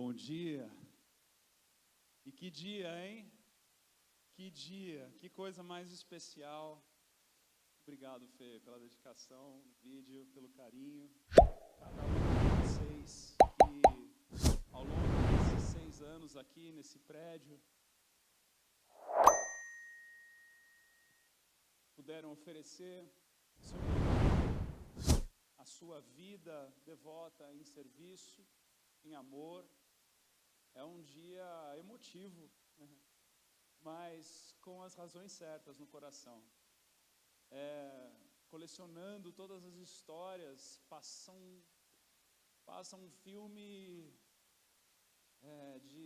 Bom dia. E que dia, hein? Que dia, que coisa mais especial. Obrigado, Fê, pela dedicação no vídeo, pelo carinho. Cada um de vocês que, ao longo desses 6 anos aqui nesse prédio, puderam oferecer o seu tempo, a sua vida devota em serviço, em amor. É um dia emotivo, né? Mas com as razões certas no coração. Colecionando todas as histórias, passa um filme de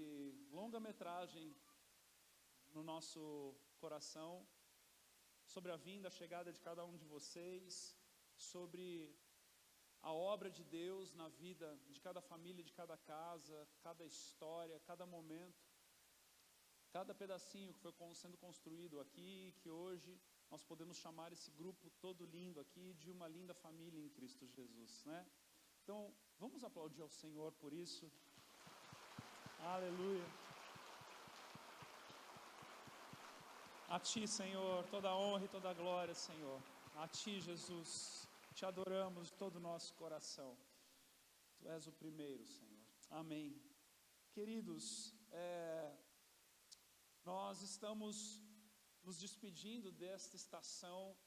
longa-metragem no nosso coração, sobre a vinda, a chegada de cada um de vocês, sobre a obra de Deus na vida de cada família, de cada casa, cada história, cada momento, cada pedacinho que foi sendo construído aqui, que hoje nós podemos chamar esse grupo todo lindo aqui de uma linda família em Cristo Jesus, né? Então, vamos aplaudir ao Senhor por isso. Aleluia. A Ti, Senhor, toda a honra e toda a glória, Senhor. A Ti, Jesus. Te adoramos de todo o nosso coração. Tu és o primeiro, Senhor. Amém. Queridos, nós estamos nos despedindo desta estação.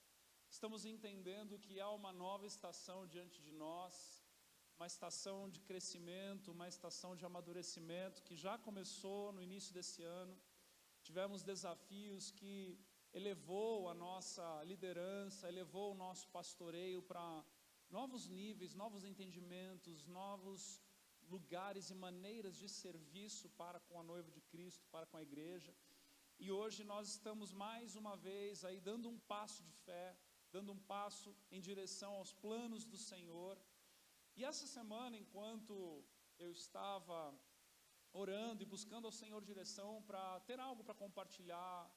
Estamos entendendo que há uma nova estação diante de nós, uma estação de crescimento, uma estação de amadurecimento que já começou no início desse ano. Tivemos desafios que elevou a nossa liderança, elevou o nosso pastoreio para novos níveis, novos entendimentos, novos lugares e maneiras de serviço para com a noiva de Cristo, para com a igreja. E hoje nós estamos mais uma vez aí dando um passo de fé, dando um passo em direção aos planos do Senhor. E essa semana, enquanto eu estava orando e buscando ao Senhor direção para ter algo para compartilhar,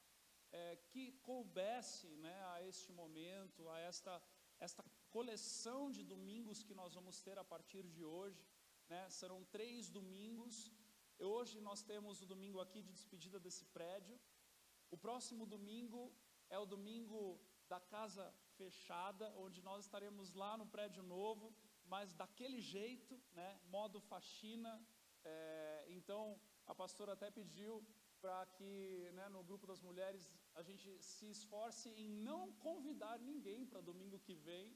que coubesse, né, a este momento, a esta coleção de domingos que nós vamos ter a partir de hoje, né? Serão 3 domingos. Hoje nós temos o domingo aqui de despedida desse prédio. O próximo domingo é o domingo da casa fechada, onde nós estaremos lá no prédio novo, mas daquele jeito, né? Modo faxina. Então a pastora até pediu para que, né, no grupo das mulheres a gente se esforce em não convidar ninguém para domingo que vem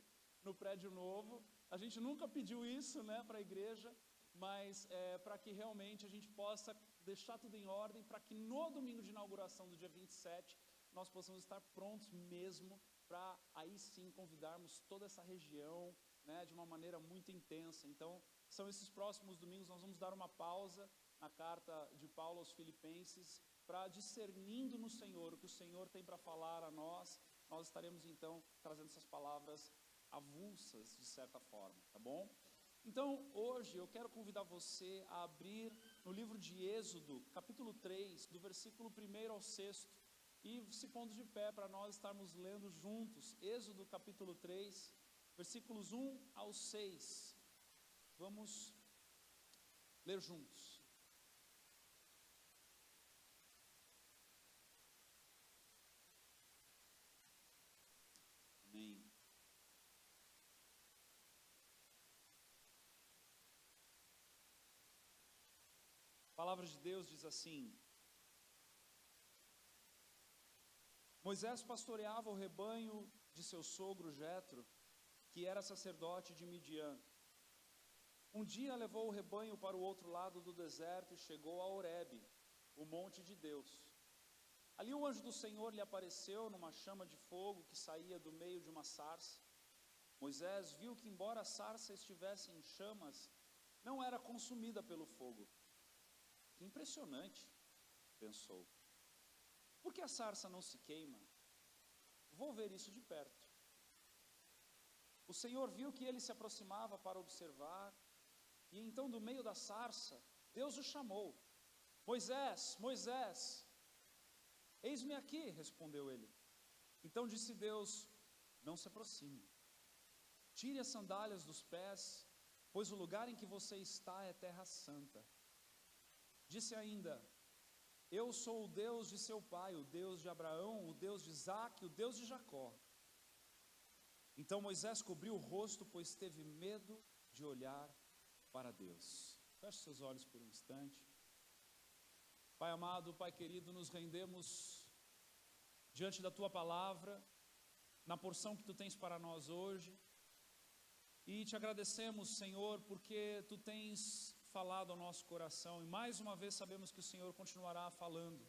no prédio novo. A gente nunca pediu isso, né, para a igreja, mas para que realmente a gente possa deixar tudo em ordem, para que no domingo de inauguração do dia 27 nós possamos estar prontos mesmo para aí sim convidarmos toda essa região, né, de uma maneira muito intensa. Então são esses próximos domingos. Nós vamos dar uma pausa na carta de Paulo aos Filipenses, para discernindo no Senhor o que o Senhor tem para falar a nós. Nós estaremos então trazendo essas palavras avulsas de certa forma, tá bom? Então hoje eu quero convidar você a abrir no livro de Êxodo, capítulo 3, do versículo 1 ao 6, e se pondo de pé para nós estarmos lendo juntos. Êxodo capítulo 3, versículos 1 ao 6. Vamos ler juntos. Amém. A palavra de Deus diz assim: Moisés pastoreava o rebanho de seu sogro Jetro, que era sacerdote de Midian. Um dia levou o rebanho para o outro lado do deserto e chegou a Horebe, o monte de Deus. Ali o anjo do Senhor lhe apareceu numa chama de fogo que saía do meio de uma sarça. Moisés viu que, embora a sarça estivesse em chamas, não era consumida pelo fogo. Que impressionante, pensou. Por que a sarça não se queima? Vou ver isso de perto. O Senhor viu que ele se aproximava para observar, e então do meio da sarça, Deus o chamou. Moisés, Moisés. Eis-me aqui, respondeu ele. Então disse Deus: não se aproxime. Tire as sandálias dos pés, pois o lugar em que você está é terra santa. Disse ainda: eu sou o Deus de seu pai, o Deus de Abraão, o Deus de Isaque, o Deus de Jacó. Então Moisés cobriu o rosto, pois teve medo de olhar para Deus. Feche seus olhos por um instante. Pai amado, Pai querido, nos rendemos diante da Tua palavra, na porção que Tu tens para nós hoje, e Te agradecemos, Senhor, porque Tu tens falado ao nosso coração, e mais uma vez sabemos que o Senhor continuará falando.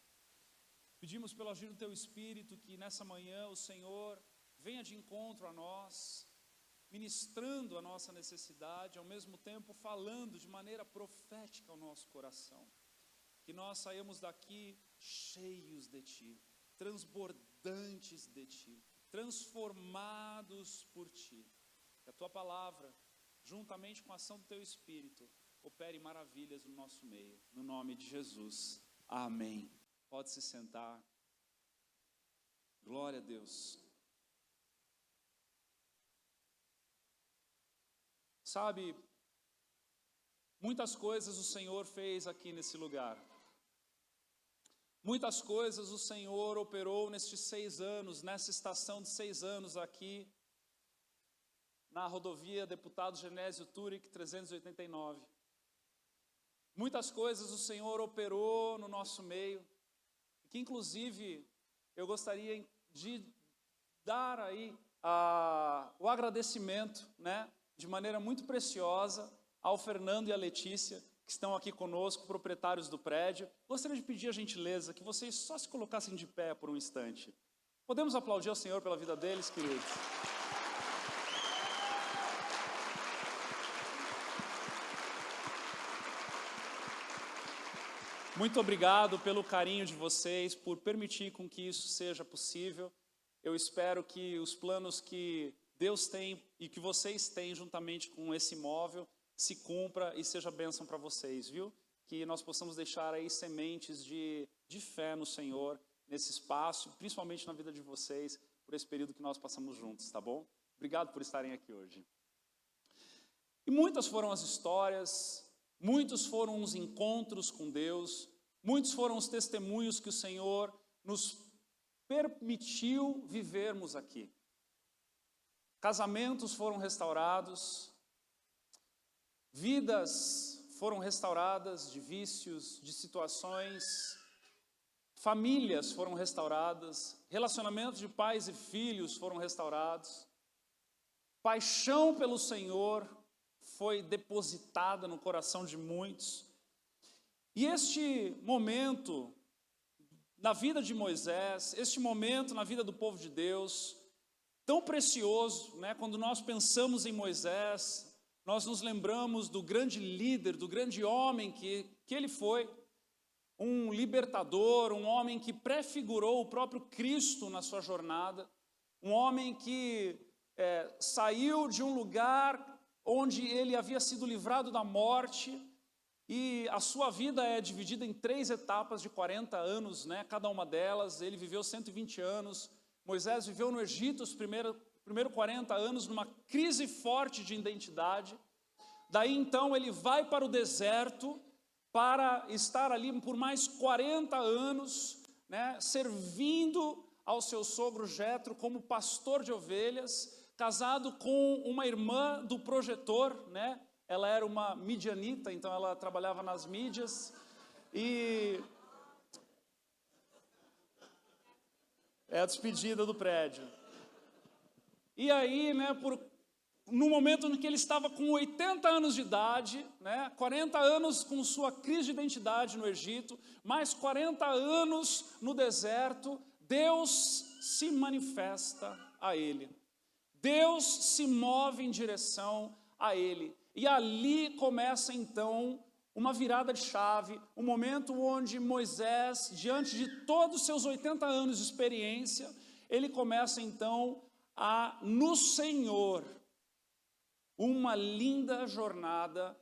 Pedimos pelo agir do Teu Espírito, que nessa manhã o Senhor venha de encontro a nós, ministrando a nossa necessidade, ao mesmo tempo falando de maneira profética ao nosso coração. Que nós saímos daqui cheios de Ti, transbordantes de Ti, transformados por Ti. Que a Tua palavra, juntamente com a ação do Teu Espírito, opere maravilhas no nosso meio. No nome de Jesus. Amém. Pode se sentar. Glória a Deus. Sabe, muitas coisas o Senhor fez aqui nesse lugar. Muitas coisas o Senhor operou nestes 6 anos, nessa estação de 6 anos aqui, na rodovia Deputado Genésio Turic 389. Muitas coisas o Senhor operou no nosso meio, que inclusive eu gostaria de dar aí o agradecimento, né, de maneira muito preciosa ao Fernando e à Letícia, que estão aqui conosco, proprietários do prédio. Gostaria de pedir a gentileza que vocês só se colocassem de pé por um instante. Podemos aplaudir ao Senhor pela vida deles, queridos? Muito obrigado pelo carinho de vocês, por permitir com que isso seja possível. Eu espero que os planos que Deus tem e que vocês têm juntamente com esse imóvel se cumpra e seja bênção para vocês, viu? Que nós possamos deixar aí sementes de fé no Senhor, nesse espaço, principalmente na vida de vocês, por esse período que nós passamos juntos, tá bom? Obrigado por estarem aqui hoje. E muitas foram as histórias, muitos foram os encontros com Deus, muitos foram os testemunhos que o Senhor nos permitiu vivermos aqui. Casamentos foram restaurados, vidas foram restauradas de vícios, de situações, famílias foram restauradas, relacionamentos de pais e filhos foram restaurados, paixão pelo Senhor foi depositada no coração de muitos. E este momento na vida de Moisés, este momento na vida do povo de Deus, tão precioso, né? Quando nós pensamos em Moisés, nós nos lembramos do grande líder, do grande homem que ele foi, um libertador, um homem que prefigurou o próprio Cristo na sua jornada, um homem que saiu de um lugar onde ele havia sido livrado da morte, e a sua vida é dividida em 3 etapas de 40 anos, né? Cada uma delas, ele viveu 120 anos, Moisés viveu no Egito os primeiros 40 anos numa crise forte de identidade. Daí então ele vai para o deserto para estar ali por mais 40 anos, né, servindo ao seu sogro Jetro como pastor de ovelhas, casado com uma irmã do projetor, né? Ela era uma midianita, então ela trabalhava nas mídias e é a despedida do prédio. E aí, né, no momento em que ele estava com 80 anos de idade, né, 40 anos com sua crise de identidade no Egito, mais 40 anos no deserto, Deus se manifesta a ele. Deus se move em direção a ele. E ali começa então uma virada de chave, um momento onde Moisés, diante de todos os seus 80 anos de experiência, ele começa então no Senhor, uma linda jornada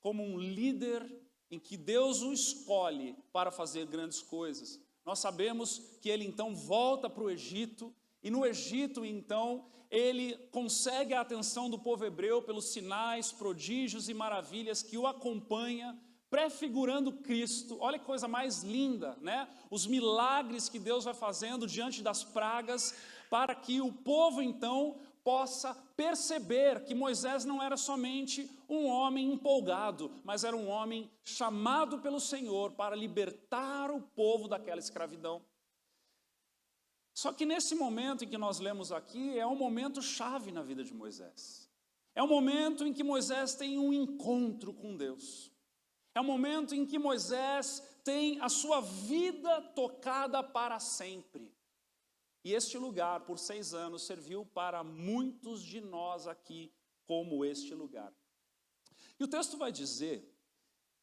como um líder em que Deus o escolhe para fazer grandes coisas. Nós sabemos que ele então volta para o Egito, e no Egito então ele consegue a atenção do povo hebreu pelos sinais, prodígios e maravilhas que o acompanha prefigurando Cristo. Olha que coisa mais linda, né? Os milagres que Deus vai fazendo diante das pragas, para que o povo então possa perceber que Moisés não era somente um homem empolgado, mas era um homem chamado pelo Senhor para libertar o povo daquela escravidão. Só que nesse momento em que nós lemos aqui, é um momento chave na vida de Moisés. É um momento em que Moisés tem um encontro com Deus. É um momento em que Moisés tem a sua vida tocada para sempre. E este lugar, por 6 anos, serviu para muitos de nós aqui como este lugar. E o texto vai dizer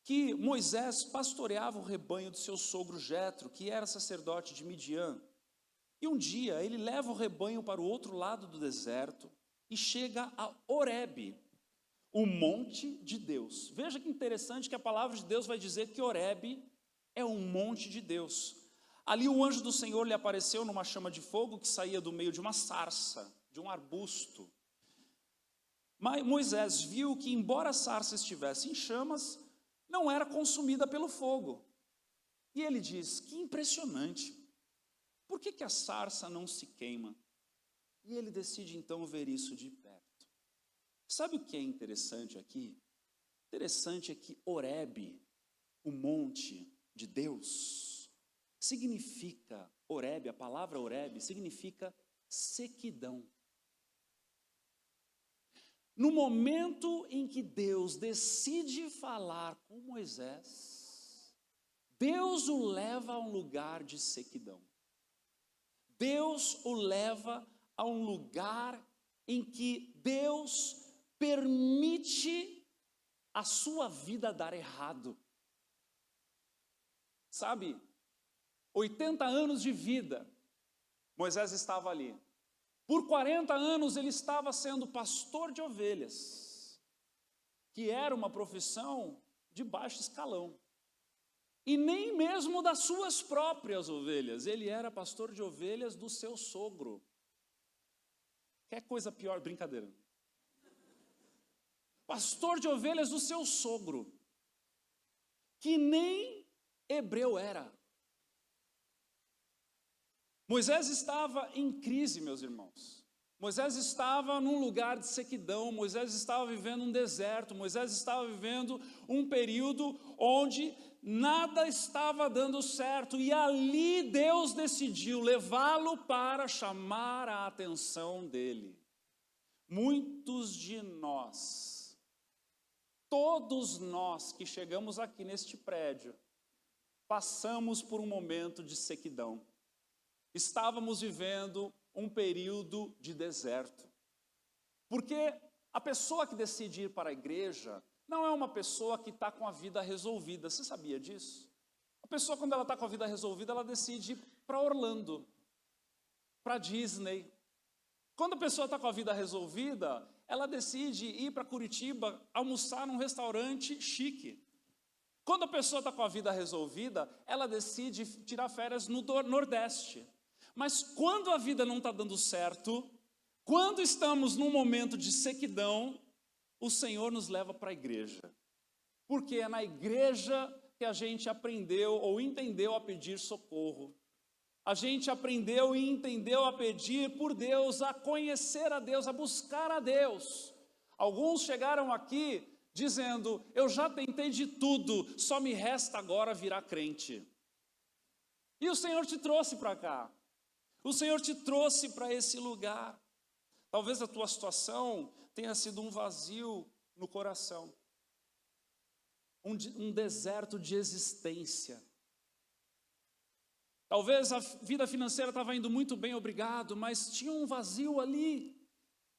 que Moisés pastoreava o rebanho do seu sogro Jetro, que era sacerdote de Midian. E um dia ele leva o rebanho para o outro lado do deserto e chega a Horebe, o monte de Deus. Veja que interessante que a palavra de Deus vai dizer que Horebe é um monte de Deus. Ali o anjo do Senhor lhe apareceu numa chama de fogo que saía do meio de uma sarça, de um arbusto. Mas Moisés viu que, embora a sarça estivesse em chamas, não era consumida pelo fogo. E ele diz: que impressionante, por que a sarça não se queima? E ele decide então ver isso de perto. Sabe o que é interessante aqui? Interessante é que Horebe, o monte de Deus, significa, Horebe, a palavra Horebe significa sequidão. No momento em que Deus decide falar com Moisés, Deus o leva a um lugar de sequidão. Deus o leva a um lugar em que Deus permite a sua vida dar errado. Sabe, 80 anos de vida, Moisés estava ali. Por 40 anos ele estava sendo pastor de ovelhas, que era uma profissão de baixo escalão. E nem mesmo das suas próprias ovelhas, ele era pastor de ovelhas do seu sogro. Quer coisa pior? Brincadeira. Pastor de ovelhas do seu sogro, que nem hebreu era. Moisés estava em crise, meus irmãos. Moisés estava num lugar de sequidão, Moisés estava vivendo um deserto, Moisés estava vivendo um período onde nada estava dando certo, e ali Deus decidiu levá-lo para chamar a atenção dele. Muitos de nós, todos nós que chegamos aqui neste prédio, passamos por um momento de sequidão. Estávamos vivendo um período de deserto. Porque a pessoa que decide ir para a igreja não é uma pessoa que está com a vida resolvida. Você sabia disso? A pessoa, quando ela está com a vida resolvida, ela decide ir para Orlando, para Disney. Quando a pessoa está com a vida resolvida, ela decide ir para Curitiba almoçar num restaurante chique. Quando a pessoa está com a vida resolvida, ela decide tirar férias no Nordeste. Mas quando a vida não está dando certo, quando estamos num momento de sequidão, o Senhor nos leva para a igreja. Porque é na igreja que a gente aprendeu ou entendeu a pedir socorro. A gente aprendeu e entendeu a pedir por Deus, a conhecer a Deus, a buscar a Deus. Alguns chegaram aqui dizendo: eu já tentei de tudo, só me resta agora virar crente. E o Senhor te trouxe para cá. O Senhor te trouxe para esse lugar. Talvez a tua situação tenha sido um vazio no coração. Um deserto de existência. Talvez a vida financeira estava indo muito bem, obrigado, mas tinha um vazio ali,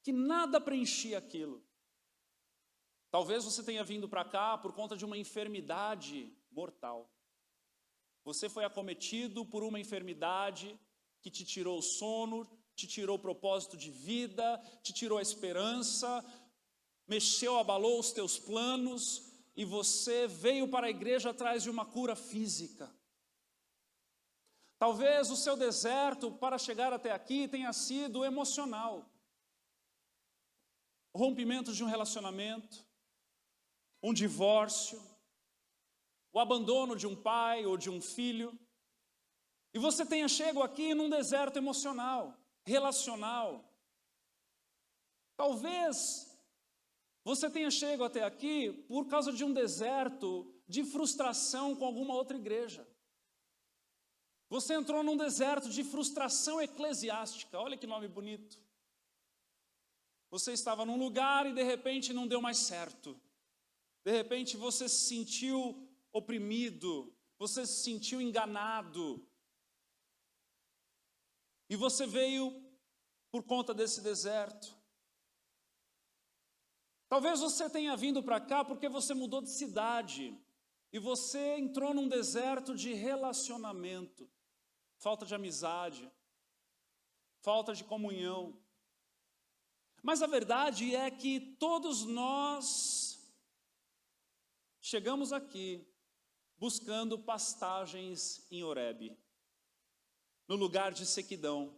que nada preenchia aquilo. Talvez você tenha vindo para cá por conta de uma enfermidade mortal. Você foi acometido por uma enfermidade que te tirou o sono, te tirou o propósito de vida, te tirou a esperança, mexeu, abalou os teus planos, e você veio para a igreja atrás de uma cura física. Talvez o seu deserto para chegar até aqui tenha sido emocional. Rompimento de um relacionamento, um divórcio, o abandono de um pai ou de um filho, e você tenha chego aqui num deserto emocional, relacional. Talvez você tenha chego até aqui por causa de um deserto de frustração com alguma outra igreja. Você entrou num deserto de frustração eclesiástica, olha que nome bonito. Você estava num lugar e de repente não deu mais certo. De repente você se sentiu oprimido, você se sentiu enganado. E você veio por conta desse deserto. Talvez você tenha vindo para cá porque você mudou de cidade e você entrou num deserto de relacionamento, falta de amizade, falta de comunhão. Mas a verdade é que todos nós chegamos aqui buscando pastagens em Horebe, no lugar de sequidão.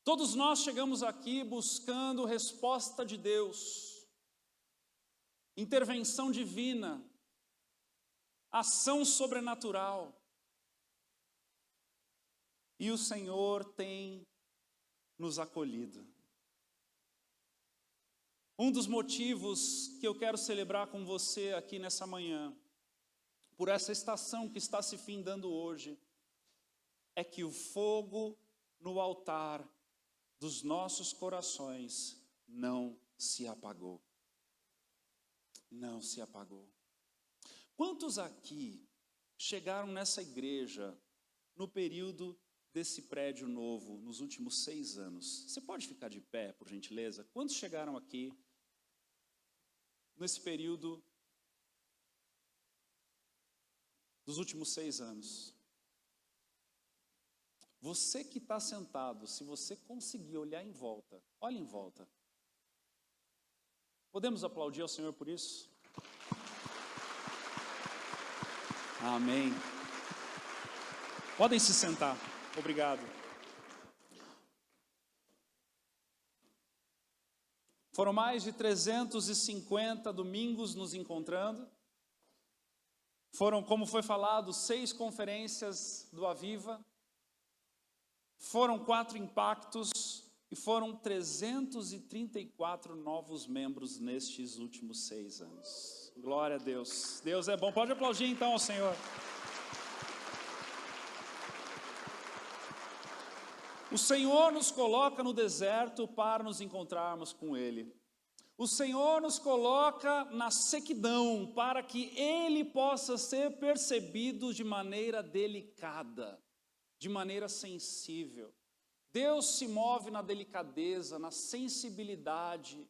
Todos nós chegamos aqui buscando resposta de Deus, intervenção divina, ação sobrenatural. E o Senhor tem nos acolhido. Um dos motivos que eu quero celebrar com você aqui nessa manhã, por essa estação que está se findando hoje, é que o fogo no altar dos nossos corações não se apagou. Não se apagou. Quantos aqui chegaram nessa igreja no período desse prédio novo, nos últimos 6 anos? Você pode ficar de pé, por gentileza? Quantos chegaram aqui nesse período dos últimos 6 anos? Você que está sentado, se você conseguir olhar em volta, olhe em volta. Podemos aplaudir ao Senhor por isso? Amém. Podem se sentar. Obrigado. Foram mais de 350 domingos nos encontrando. Foram, como foi falado, 6 conferências do Aviva. Foram 4 impactos. E foram 334 novos membros nestes últimos 6 anos. Glória a Deus. Deus é bom. Pode aplaudir então ao Senhor. O Senhor nos coloca no deserto para nos encontrarmos com Ele. O Senhor nos coloca na sequidão para que Ele possa ser percebido de maneira delicada, de maneira sensível. Deus se move na delicadeza, na sensibilidade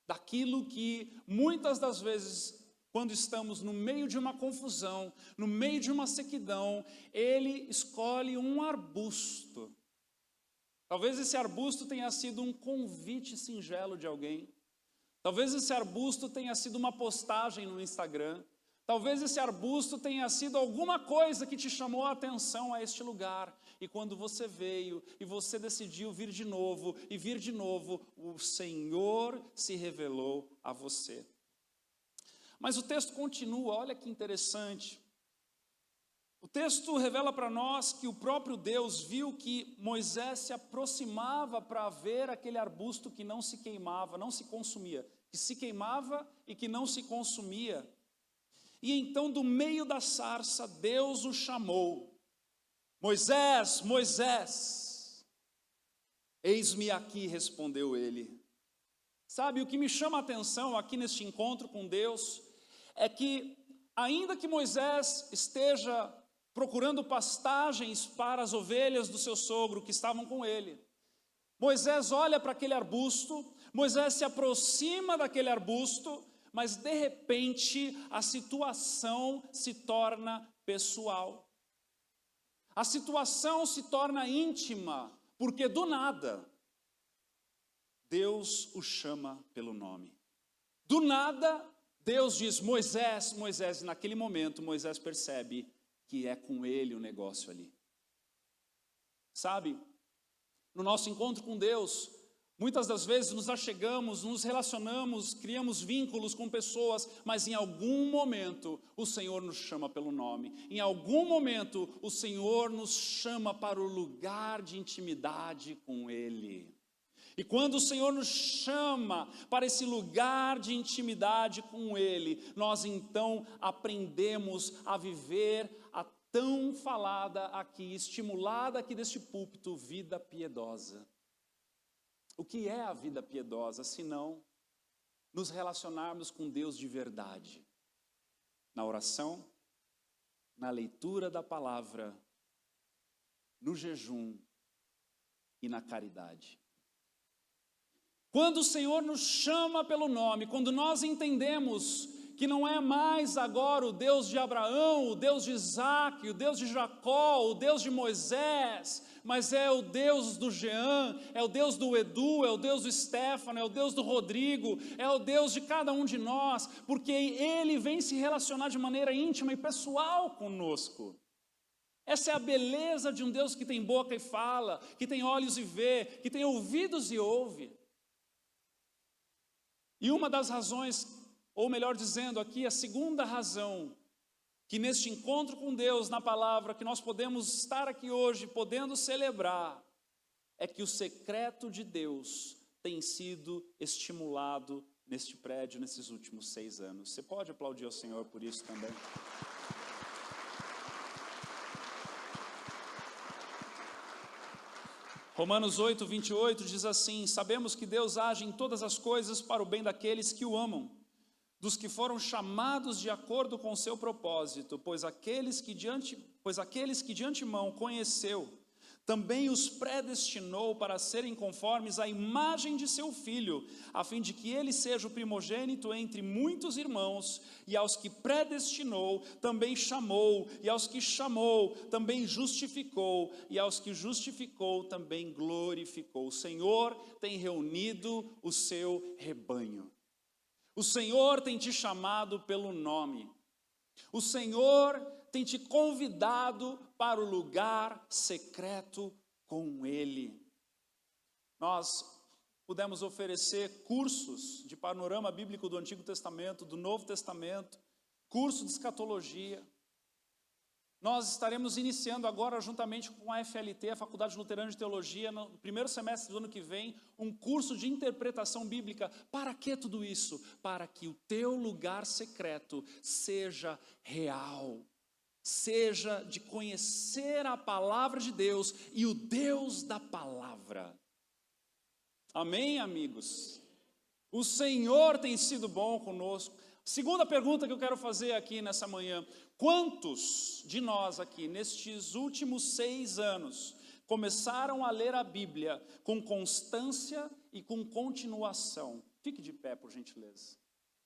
daquilo que muitas das vezes, quando estamos no meio de uma confusão, no meio de uma sequidão, Ele escolhe um arbusto. Talvez esse arbusto tenha sido um convite singelo de alguém. Talvez esse arbusto tenha sido uma postagem no Instagram. Talvez esse arbusto tenha sido alguma coisa que te chamou a atenção a este lugar. E quando você veio e você decidiu vir de novo e vir de novo, o Senhor se revelou a você. Mas o texto continua, olha que interessante. O texto revela para nós que o próprio Deus viu que Moisés se aproximava para ver aquele arbusto que não se queimava, não se consumia, que se queimava e que não se consumia. E então, do meio da sarça, Deus o chamou. Moisés, Moisés. Eis-me aqui, respondeu ele. Sabe, o que me chama a atenção aqui neste encontro com Deus é que, ainda que Moisés esteja procurando pastagens para as ovelhas do seu sogro que estavam com ele, Moisés olha para aquele arbusto, Moisés se aproxima daquele arbusto, mas de repente a situação se torna pessoal. A situação se torna íntima, porque do nada, Deus o chama pelo nome. Do nada, Deus diz, Moisés, Moisés, e naquele momento Moisés percebe que é com ele o negócio ali. Sabe, no nosso encontro com Deus, Muitas das vezes nos achegamos, nos relacionamos, criamos vínculos com pessoas, mas em algum momento o Senhor nos chama pelo nome. Em algum momento o Senhor nos chama para o lugar de intimidade com Ele. E quando o Senhor nos chama para esse lugar de intimidade com Ele, nós então aprendemos a viver a tão falada aqui, estimulada aqui deste púlpito, vida piedosa. O que é a vida piedosa, senão nos relacionarmos com Deus de verdade? Na oração, na leitura da palavra, no jejum e na caridade. Quando o Senhor nos chama pelo nome, quando nós entendemos que não é mais agora o Deus de Abraão, o Deus de Isaac, o Deus de Jacó, o Deus de Moisés, mas é o Deus do Jean, é o Deus do Edu, é o Deus do Stefano, é o Deus do Rodrigo, é o Deus de cada um de nós, porque Ele vem se relacionar de maneira íntima e pessoal conosco. Essa é a beleza de um Deus que tem boca e fala, que tem olhos e vê, que tem ouvidos e ouve. E uma das razões, ou melhor dizendo aqui, a segunda razão, que neste encontro com Deus, na palavra, que nós podemos estar aqui hoje, podendo celebrar, é que o secreto de Deus tem sido estimulado neste prédio, nesses últimos 6 anos. Você pode aplaudir ao Senhor por isso também? Romanos 8, 28 diz assim: sabemos que Deus age em todas as coisas para o bem daqueles que o amam, dos que foram chamados de acordo com o seu propósito, pois aqueles que de antemão conheceu, também os predestinou para serem conformes à imagem de seu Filho, a fim de que ele seja o primogênito entre muitos irmãos. E aos que predestinou, também chamou, e aos que chamou, também justificou, e aos que justificou, também glorificou. O Senhor tem reunido o seu rebanho. O Senhor tem te chamado pelo nome. O Senhor tem te convidado para o lugar secreto com Ele. Nós pudemos oferecer cursos de panorama bíblico do Antigo Testamento, do Novo Testamento, curso de escatologia. Nós estaremos iniciando agora, juntamente com a FLT, a Faculdade Luterana de Teologia, no primeiro semestre do ano que vem, um curso de interpretação bíblica. Para que tudo isso? Para que o teu lugar secreto seja real, seja de conhecer a palavra de Deus e o Deus da palavra. Amém, amigos? O Senhor tem sido bom conosco. Segunda pergunta que eu quero fazer aqui nessa manhã: quantos de nós aqui, nestes últimos 6 anos, começaram a ler a Bíblia com constância e com continuação? Fique de pé, por gentileza.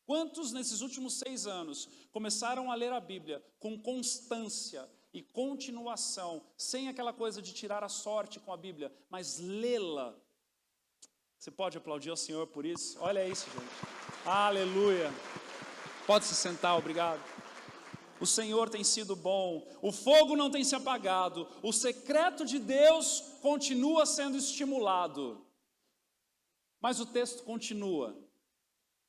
Quantos nesses últimos 6 anos começaram a ler a Bíblia com constância e continuação, sem aquela coisa de tirar a sorte com a Bíblia, mas lê-la? Você pode aplaudir ao Senhor por isso? Olha isso, gente. Aleluia. Pode se sentar, obrigado. O Senhor tem sido bom, o fogo não tem se apagado, o secreto de Deus continua sendo estimulado. Mas o texto continua.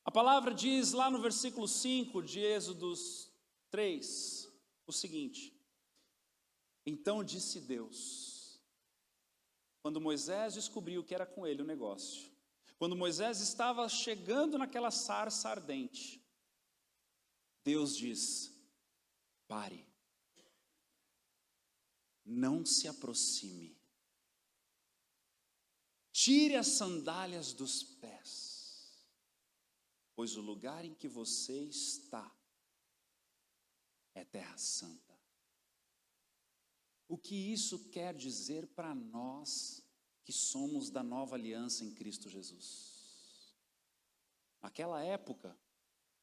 A palavra diz lá no versículo 5 de Êxodo 3, o seguinte: então disse Deus, quando Moisés descobriu que era com ele o negócio, quando Moisés estava chegando naquela sarça ardente, Deus diz: pare, não se aproxime, tire as sandálias dos pés, pois o lugar em que você está é terra santa. O que isso quer dizer para nós que somos da nova aliança em Cristo Jesus? Naquela época,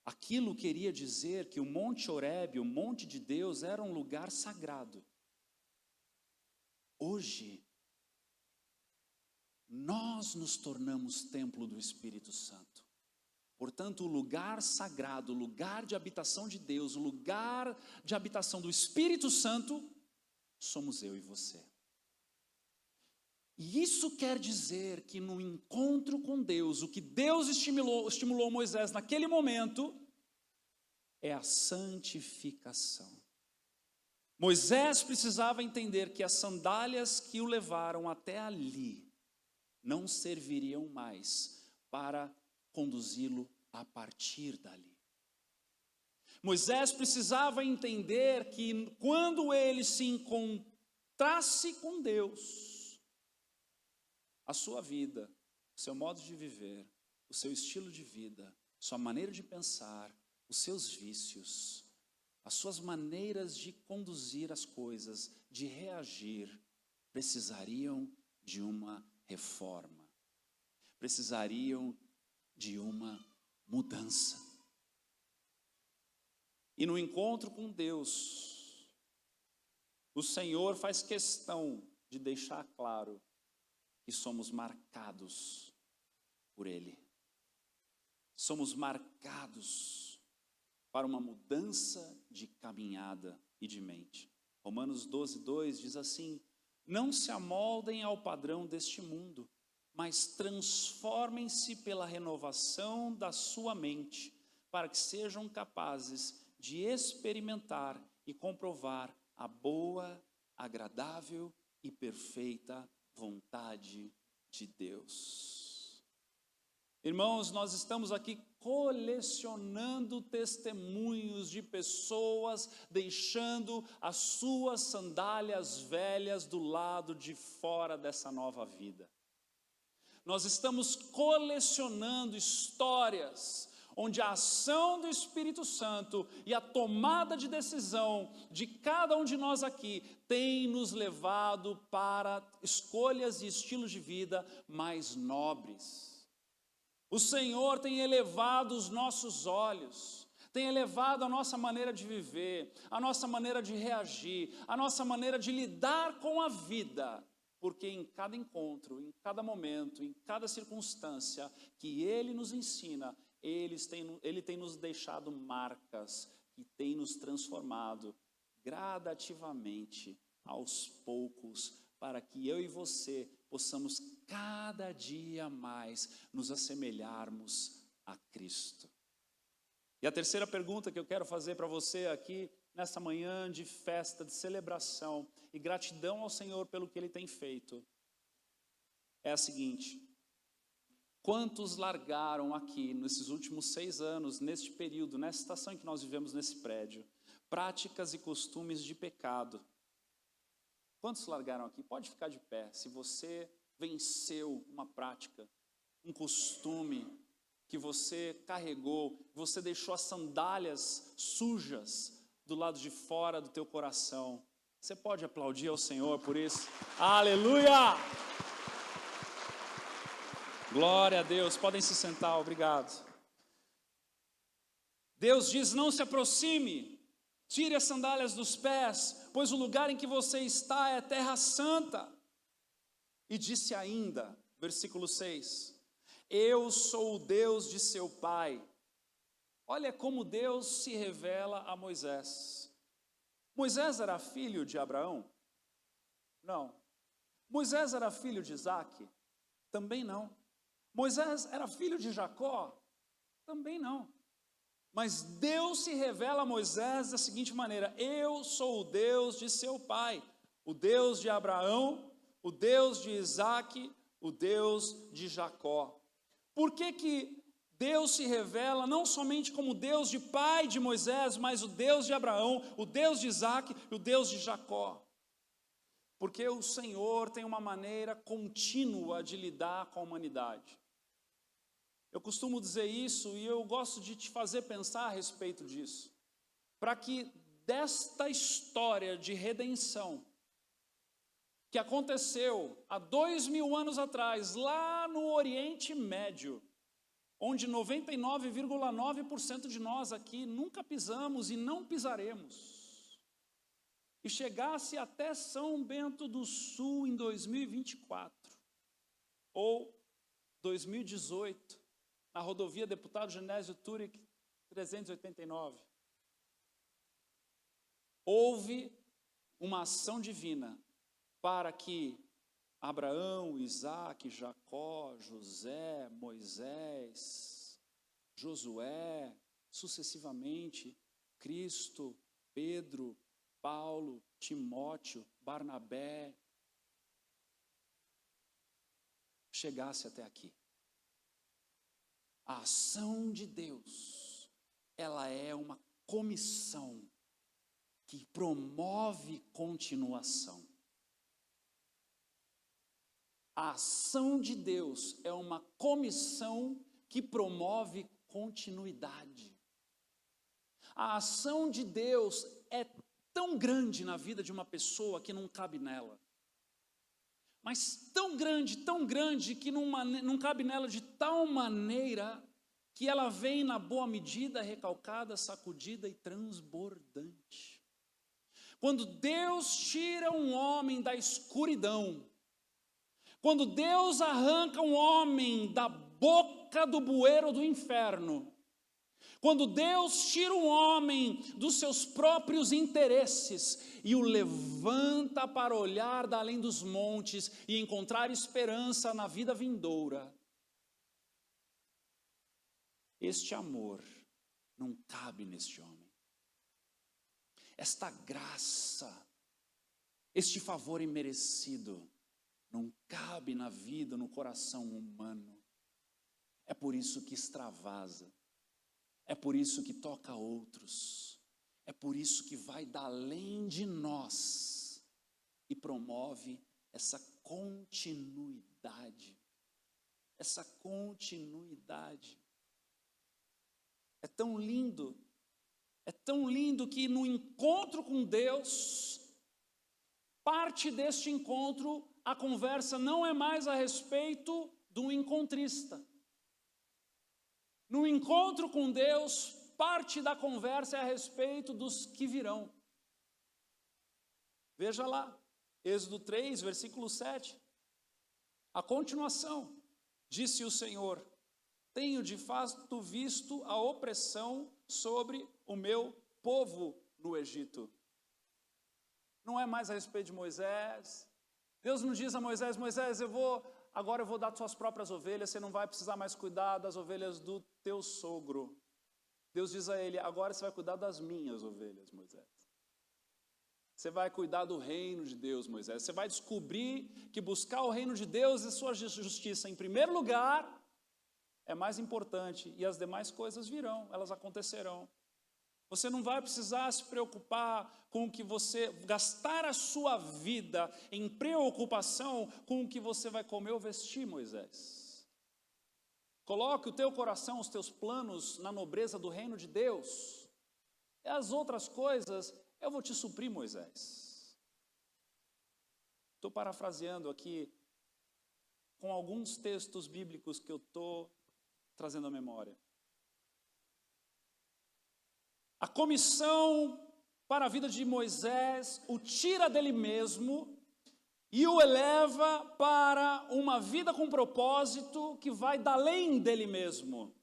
aquilo queria dizer que o Monte Horebe, o Monte de Deus, era um lugar sagrado. Hoje, nós nos tornamos templo do Espírito Santo. Portanto, o lugar sagrado, o lugar de habitação de Deus, o lugar de habitação do Espírito Santo, somos eu e você. E isso quer dizer que no encontro com Deus, o que Deus estimulou Moisés naquele momento, é a santificação. Moisés precisava entender que as sandálias que o levaram até ali não serviriam mais para conduzi-lo a partir dali. Moisés precisava entender que quando ele se encontrasse com Deus, a sua vida, o seu modo de viver, o seu estilo de vida, sua maneira de pensar, os seus vícios, as suas maneiras de conduzir as coisas, de reagir, precisariam de uma reforma, precisariam de uma mudança. E no encontro com Deus, o Senhor faz questão de deixar claro que somos marcados por Ele. Somos marcados para uma mudança de caminhada e de mente. Romanos 12:2 diz assim: não se amoldem ao padrão deste mundo, mas transformem-se pela renovação da sua mente, para que sejam capazes de experimentar e comprovar a boa, agradável e perfeita vontade de Deus. Irmãos, nós estamos aqui colecionando testemunhos de pessoas deixando as suas sandálias velhas do lado de fora dessa nova vida. Nós estamos colecionando histórias onde a ação do Espírito Santo e a tomada de decisão de cada um de nós aqui tem nos levado para escolhas e estilos de vida mais nobres. O Senhor tem elevado os nossos olhos, tem elevado a nossa maneira de viver, a nossa maneira de reagir, a nossa maneira de lidar com a vida, porque em cada encontro, em cada momento, em cada circunstância que Ele nos ensina, Ele tem nos deixado marcas que tem nos transformado gradativamente, aos poucos, para que eu e você possamos cada dia mais nos assemelharmos a Cristo. E a terceira pergunta que eu quero fazer para você aqui, nessa manhã de festa, de celebração e gratidão ao Senhor pelo que Ele tem feito, é a seguinte: quantos largaram aqui, nesses últimos 6 anos, neste período, nessa estação em que nós vivemos nesse prédio, práticas e costumes de pecado? Quantos largaram aqui? Pode ficar de pé. Se você venceu uma prática, um costume que você carregou, você deixou as sandálias sujas do lado de fora do teu coração, você pode aplaudir ao Senhor por isso? Aleluia! Glória a Deus. Podem se sentar, obrigado. Deus diz: não se aproxime. Tire as sandálias dos pés, pois o lugar em que você está é terra santa. E disse ainda, versículo 6, eu sou o Deus de seu pai. Olha como Deus se revela a Moisés. Moisés era filho de Abraão? Não. Moisés era filho de Isaque? Também não. Moisés era filho de Jacó? Também não. Mas Deus se revela a Moisés da seguinte maneira: eu sou o Deus de seu pai, o Deus de Abraão, o Deus de Isaque, o Deus de Jacó. Por que Deus se revela não somente como Deus de pai de Moisés, mas o Deus de Abraão, o Deus de Isaque e o Deus de Jacó? Porque o Senhor tem uma maneira contínua de lidar com a humanidade. Eu costumo dizer isso e eu gosto de te fazer pensar a respeito disso, para que desta história de redenção, que aconteceu há 2000 anos atrás, lá no Oriente Médio, onde 99,9% de nós aqui nunca pisamos e não pisaremos, e chegasse até São Bento do Sul em 2024, ou 2018, na rodovia Deputado Genésio Turek 389. Houve uma ação divina para que Abraão, Isaque, Jacó, José, Moisés, Josué, sucessivamente, Cristo, Pedro, Paulo, Timóteo, Barnabé, chegasse até aqui. A ação de Deus, ela é uma comissão que promove continuação. A ação de Deus é uma comissão que promove continuidade. A ação de Deus é tão grande na vida de uma pessoa que não cabe nela. Mas tão grande que não cabe nela de tal maneira que ela vem na boa medida, recalcada, sacudida e transbordante. Quando Deus tira um homem da escuridão, quando Deus arranca um homem da boca do bueiro do inferno, quando Deus tira um homem dos seus próprios interesses e o levanta para olhar da além dos montes e encontrar esperança na vida vindoura, este amor não cabe neste homem. Esta graça, este favor imerecido, não cabe na vida, no coração humano. É por isso que extravasa. É por isso que toca outros. É por isso que vai da além de nós e promove essa continuidade. Essa continuidade. É tão lindo que no encontro com Deus, parte deste encontro, a conversa não é mais a respeito do encontrista. No encontro com Deus, parte da conversa é a respeito dos que virão. Veja lá, Êxodo 3, versículo 7. A continuação, disse o Senhor: tenho de fato visto a opressão sobre o meu povo no Egito. Não é mais a respeito de Moisés. Deus não diz a Moisés: Moisés, agora eu vou dar suas próprias ovelhas, você não vai precisar mais cuidar das ovelhas do teu sogro. Deus diz a ele: agora você vai cuidar das minhas ovelhas, Moisés. Você vai cuidar do reino de Deus, Moisés. Você vai descobrir que buscar o reino de Deus e sua justiça em primeiro lugar é mais importante, e as demais coisas virão, elas acontecerão. Você não vai precisar se preocupar com o que você, gastar a sua vida em preocupação com o que você vai comer ou vestir, Moisés. Coloque o teu coração, os teus planos na nobreza do reino de Deus. E as outras coisas eu vou te suprir, Moisés. Estou parafraseando aqui com alguns textos bíblicos que eu estou trazendo à memória. A comissão para a vida de Moisés o tira dele mesmo e o eleva para uma vida com propósito que vai da além dele mesmo.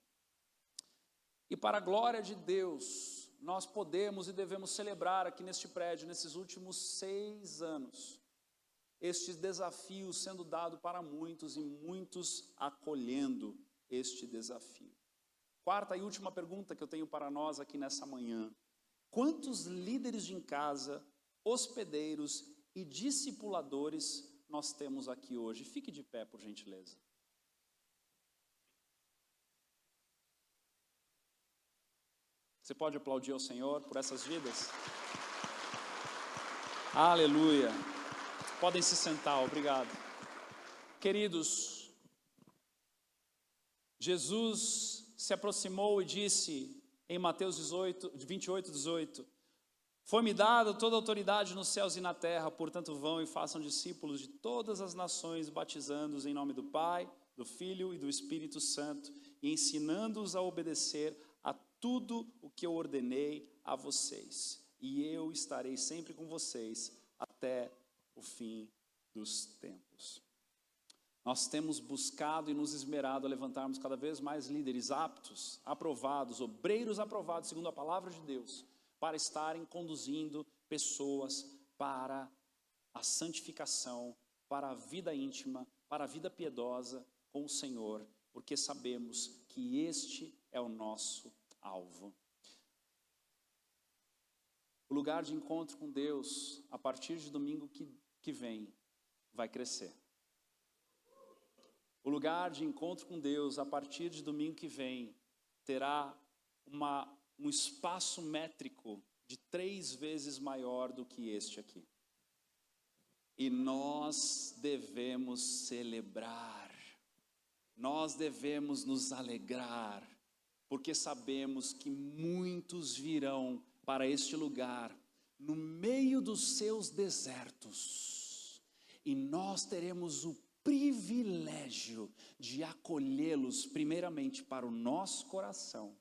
E para a glória de Deus, nós podemos e devemos celebrar aqui neste prédio, nesses últimos 6 anos, estes desafios sendo dado para muitos e muitos acolhendo este desafio. Quarta e última pergunta que eu tenho para nós aqui nessa manhã: quantos líderes de casa, hospedeiros e discipuladores nós temos aqui hoje? Fique de pé, por gentileza. Você pode aplaudir ao Senhor por essas vidas? Aleluia. Podem se sentar, obrigado. Queridos, Jesus se aproximou e disse em Mateus 28, 18: foi-me dada toda a autoridade nos céus e na terra, portanto vão e façam discípulos de todas as nações, batizando-os em nome do Pai, do Filho e do Espírito Santo, e ensinando-os a obedecer a tudo o que eu ordenei a vocês. E eu estarei sempre com vocês até o fim dos tempos. Nós temos buscado e nos esmerado a levantarmos cada vez mais líderes aptos, aprovados, obreiros aprovados, segundo a palavra de Deus, para estarem conduzindo pessoas para a santificação para a vida íntima, para a vida piedosa com o Senhor, porque sabemos que este é o nosso alvo. O lugar de encontro com Deus, a partir de domingo que vem, vai crescer. O lugar de encontro com Deus, a partir de domingo que vem, terá um espaço métrico de 3 vezes maior do que este aqui. E nós devemos celebrar, nós devemos nos alegrar, porque sabemos que muitos virão para este lugar, no meio dos seus desertos, e nós teremos o privilégio de acolhê-los primeiramente para o nosso coração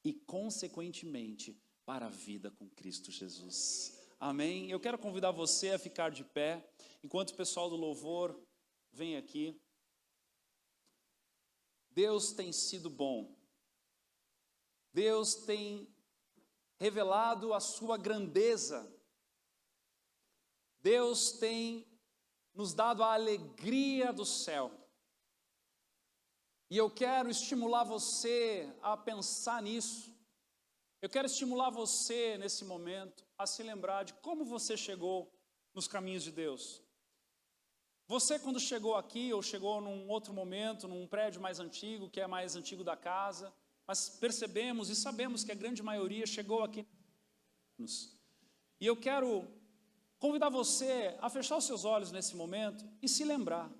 e consequentemente para a vida com Cristo Jesus. Amém? Eu quero convidar você a ficar de pé, enquanto o pessoal do louvor vem aqui. Deus tem sido bom. Deus tem revelado a sua grandeza. Deus tem nos dado a alegria do céu. E eu quero estimular você a pensar nisso. Eu quero estimular você nesse momento a se lembrar de como você chegou nos caminhos de Deus. Você, quando chegou aqui, ou chegou num outro momento, num prédio mais antigo, que é mais antigo da casa, mas percebemos e sabemos que a grande maioria chegou aqui. E eu quero convidar você a fechar os seus olhos nesse momento e se lembrar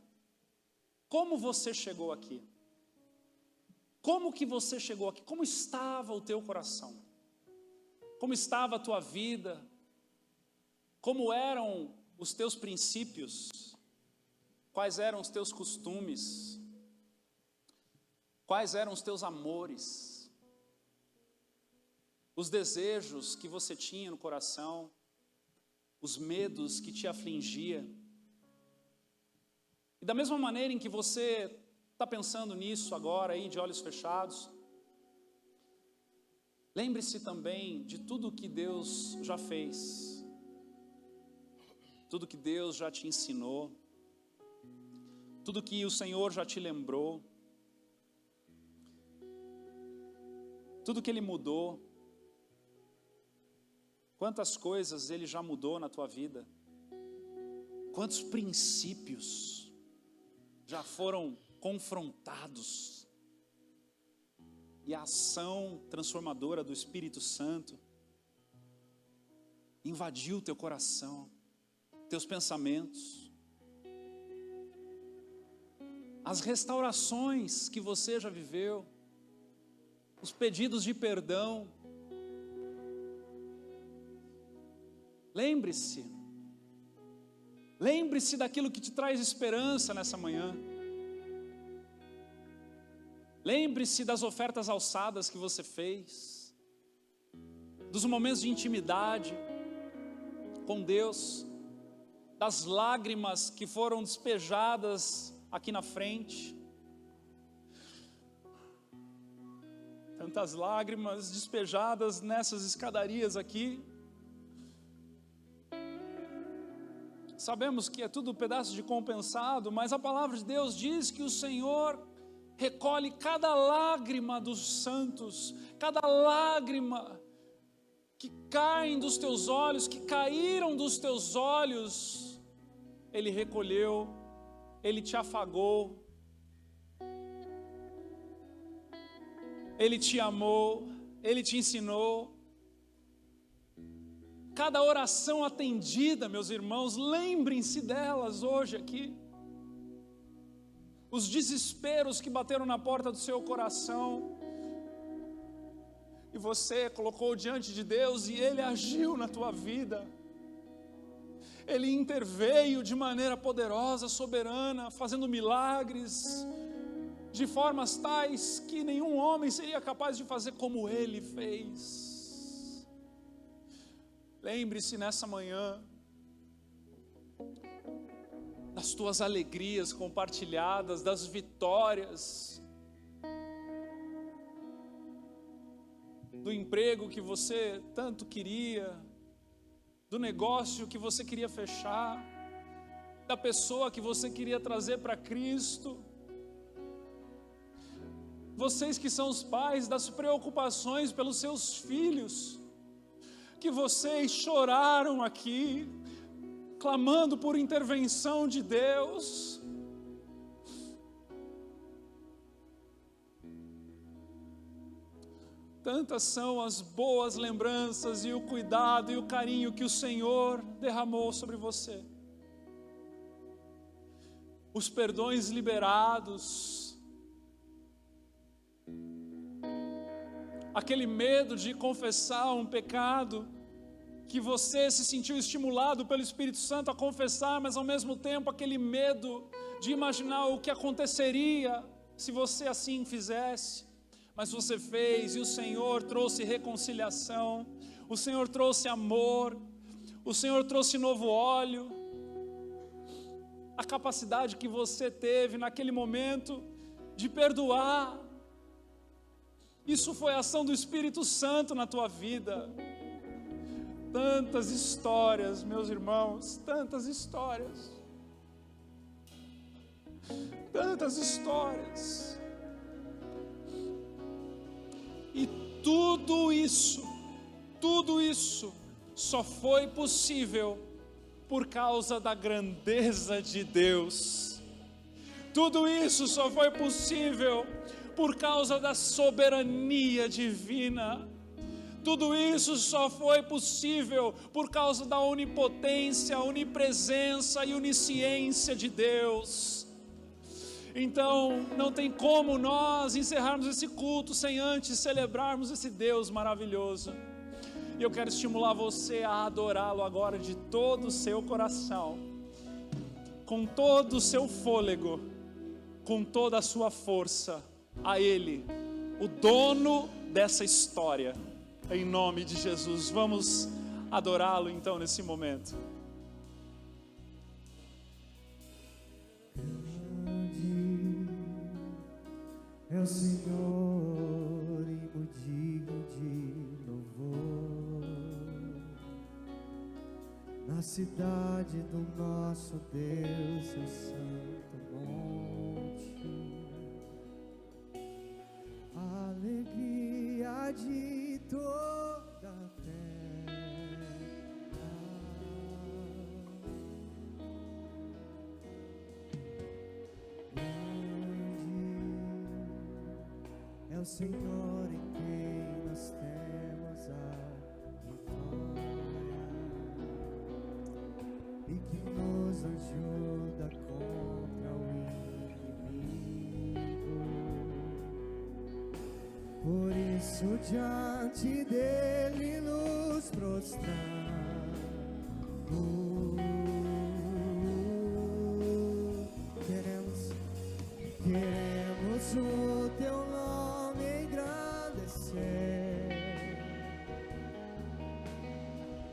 como você chegou aqui. Como que você chegou aqui? Como estava o teu coração? Como estava a tua vida? Como eram os teus princípios? Quais eram os teus costumes? Quais eram os teus amores? Os desejos que você tinha no coração? Os medos que te afligia? E da mesma maneira em que você está pensando nisso agora, aí de olhos fechados, lembre-se também de tudo que Deus já fez, tudo que Deus já te ensinou, tudo que o Senhor já te lembrou, tudo que Ele mudou, quantas coisas Ele já mudou na tua vida, quantos princípios já foram confrontados, e a ação transformadora do Espírito Santo invadiu teu coração, teus pensamentos, as restaurações que você já viveu, os pedidos de perdão. Lembre-se daquilo que te traz esperança nessa manhã. Lembre-se das ofertas alçadas que você fez, dos momentos de intimidade com Deus, das lágrimas que foram despejadas aqui na frente. Tantas lágrimas despejadas nessas escadarias aqui. Sabemos que é tudo um pedaço de compensado, mas a palavra de Deus diz que o Senhor recolhe cada lágrima dos santos, cada lágrima que caem dos teus olhos, que caíram dos teus olhos, Ele recolheu, Ele te afagou, Ele te amou, Ele te ensinou. Cada oração atendida, meus irmãos, lembrem-se delas hoje aqui. Os desesperos que bateram na porta do seu coração, e você colocou diante de Deus, e Ele agiu na tua vida. Ele interveio de maneira poderosa, soberana, fazendo milagres, de formas tais que nenhum homem seria capaz de fazer como Ele fez. Lembre-se nessa manhã das tuas alegrias compartilhadas, das vitórias, do emprego que você tanto queria, do negócio que você queria fechar, da pessoa que você queria trazer para Cristo. Vocês que são os pais, das preocupações pelos seus filhos, que vocês choraram aqui, clamando por intervenção de Deus. Tantas são as boas lembranças e o cuidado e o carinho que o Senhor derramou sobre você. Os perdões liberados, aquele medo de confessar um pecado, que você se sentiu estimulado pelo Espírito Santo a confessar, mas ao mesmo tempo aquele medo de imaginar o que aconteceria se você assim fizesse, mas você fez, e o Senhor trouxe reconciliação, o Senhor trouxe amor, o Senhor trouxe novo óleo. A capacidade que você teve naquele momento de perdoar, isso foi a ação do Espírito Santo na tua vida. Tantas histórias, meus irmãos, tantas histórias. Tantas histórias. E tudo isso só foi possível por causa da grandeza de Deus. Tudo isso só foi possível por causa da soberania divina. Tudo isso só foi possível por causa da onipotência, onipresença e onisciência de Deus. Então, não tem como nós encerrarmos esse culto sem antes celebrarmos esse Deus maravilhoso. E eu quero estimular você a adorá-lo agora de todo o seu coração, com todo o seu fôlego, com toda a sua força, a Ele, o dono dessa história. Em nome de Jesus, vamos adorá-lo então nesse momento. Grande é o Senhor e o digno de louvor, na cidade do nosso Deus, seu santo monte. Alegria de toda a terra, grande é o Senhor em quem nós temos a vitória, e que nos ajuda contra o inimigo. Por isso diante dele nos prostramos, queremos o teu nome engrandecer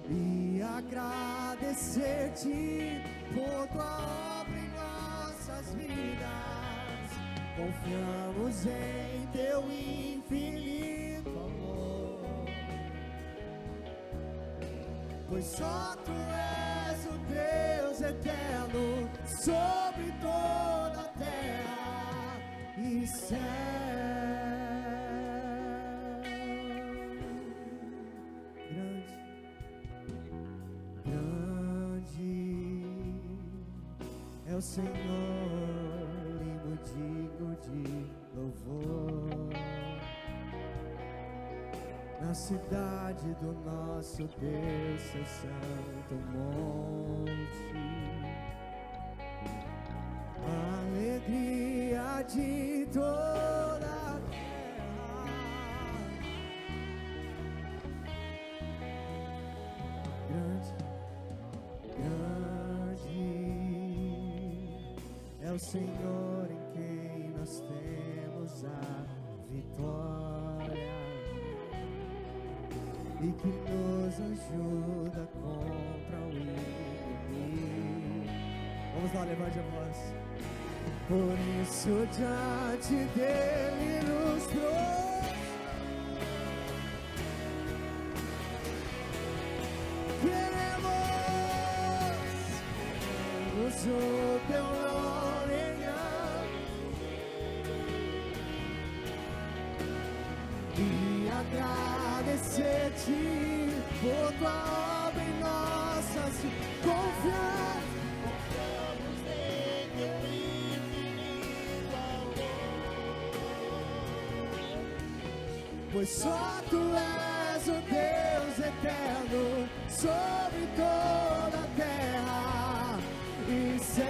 e agradecer-te por tua obra em nossas vidas. Confiamos em teu infinito amor, pois só tu és o Deus eterno sobre toda a terra e céu. Grande é o Senhor e digno de louvor, na cidade do nosso Deus, seu santo monte. Alegria de toda a terra, grande é o Senhor em quem nós temos a vitória, e que nos ajuda contra o inimigo. Vamos lá, levante a voz. Por isso diante dele nos prostramos, queremos o teu nome e agradecer-te por tua obra em nossas vidas. Confiamos em teu infinito amor, pois só tu és o Deus eterno sobre toda a terra e céu.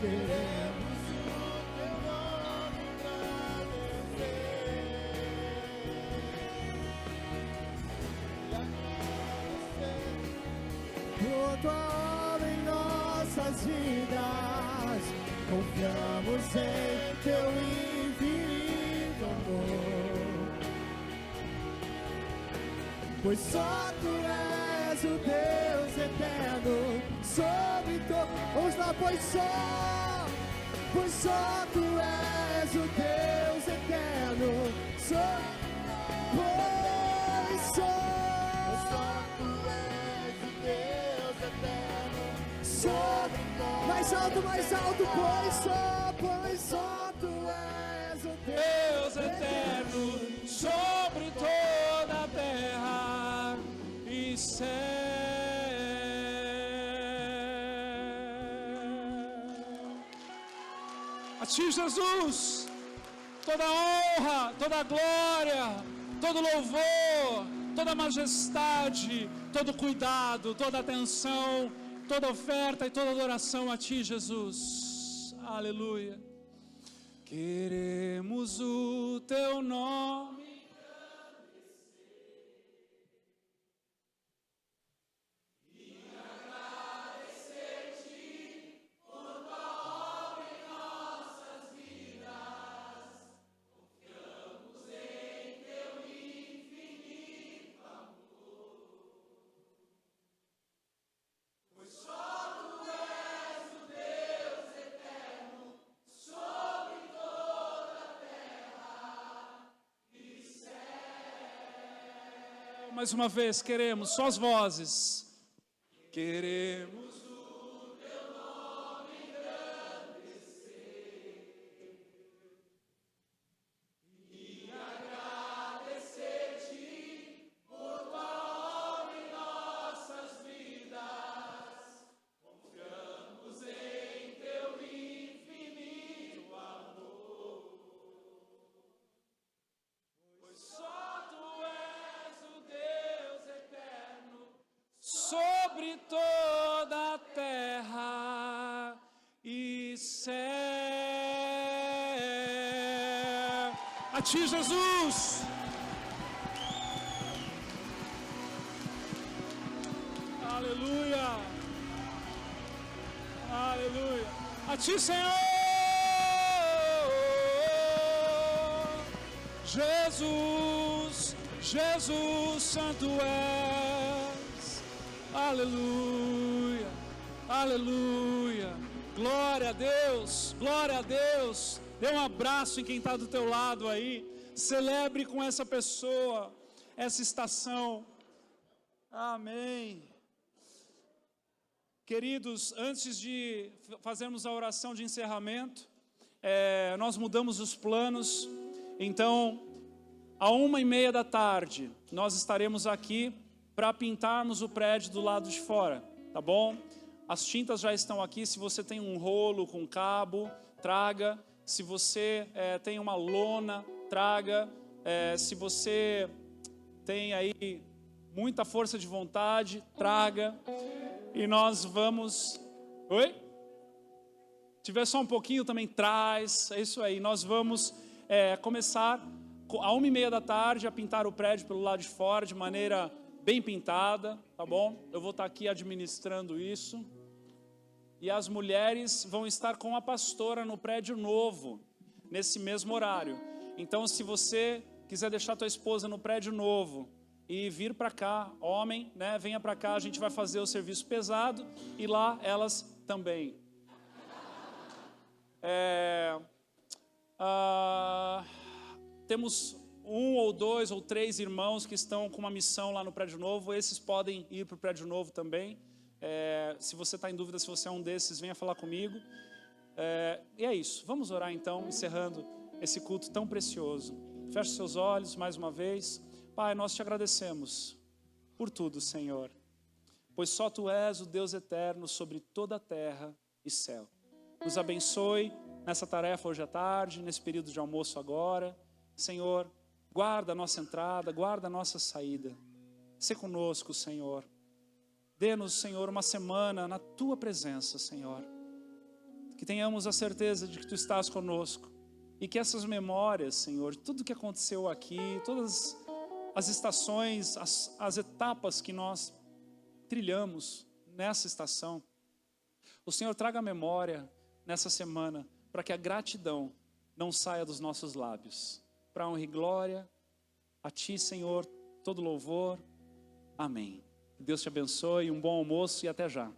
Queremos o teu nome engrandecer e agradecer por tua obra em nossas vidas. Confiamos em teu infinito amor, pois só tu és o Deus eterno sobre todo. Vamos lá, pois só tu és o Deus eterno pois só tu és o Deus eterno sobre todo. Mais alto, pois só tu és o Deus eterno sobre toda a terra e céu. A ti, Jesus, toda honra, toda glória, todo louvor, toda majestade, todo cuidado, toda atenção, toda oferta e toda adoração a ti, Jesus. Aleluia. Queremos o teu nome e agradecer-te por tua obra em nossas vidas. Confiamos em teu infinito amor, pois só tu és o Deus eterno sobre toda a terra e céu. Mais uma vez, queremos, só as vozes. Queremos o teu nome engrandecer e agradecer-te por tua obra em nossas vidas. Confiamos em teu infinito amor, pois só tu és o Deus eterno sobre toda a terra e céu. A ti, Jesus. Aleluia. Aleluia. A ti, Senhor. Jesus, Jesus, santo és. Aleluia, aleluia. Glória a Deus, glória a Deus. Dê um abraço em quem está do teu lado aí. Celebre com essa pessoa essa estação. Amém. Queridos, antes de fazermos a oração de encerramento, nós mudamos os planos. Então, à 1h30 da tarde, nós estaremos aqui para pintarmos o prédio do lado de fora, tá bom? As tintas já estão aqui. Se você tem um rolo com cabo, traga. Se você tem uma lona, traga. Se você tem aí muita força de vontade, traga. E nós vamos... Oi? Se tiver só um pouquinho também traz. É isso aí. Nós vamos começar à 1h30 da tarde a pintar o prédio pelo lado de fora de maneira bem pintada, tá bom? Eu vou estar aqui administrando isso. E as mulheres vão estar com a pastora no prédio novo, nesse mesmo horário. Então, se você quiser deixar tua esposa no prédio novo e vir para cá, homem, né, venha para cá, a gente vai fazer o serviço pesado e lá elas também. Temos 1 ou 2 ou 3 irmãos que estão com uma missão lá no Prédio Novo, esses podem ir para o Prédio Novo também. Se você está em dúvida se você é um desses, venha falar comigo. E é isso, vamos orar então, encerrando esse culto tão precioso. Feche seus olhos mais uma vez. Pai, nós te agradecemos por tudo, Senhor, pois só Tu és o Deus eterno sobre toda a terra e céu. Nos abençoe nessa tarefa hoje à tarde, nesse período de almoço agora. Senhor, guarda a nossa entrada, guarda a nossa saída. Sê conosco, Senhor. Dê-nos, Senhor, uma semana na Tua presença, Senhor. Que tenhamos a certeza de que Tu estás conosco. E que essas memórias, Senhor, tudo que aconteceu aqui, todas as estações, as etapas que nós trilhamos nessa estação, o Senhor traga a memória nessa semana, para que a gratidão não saia dos nossos lábios. Para honra e glória a Ti, Senhor, todo louvor. Amém. Deus te abençoe, um bom almoço e até já.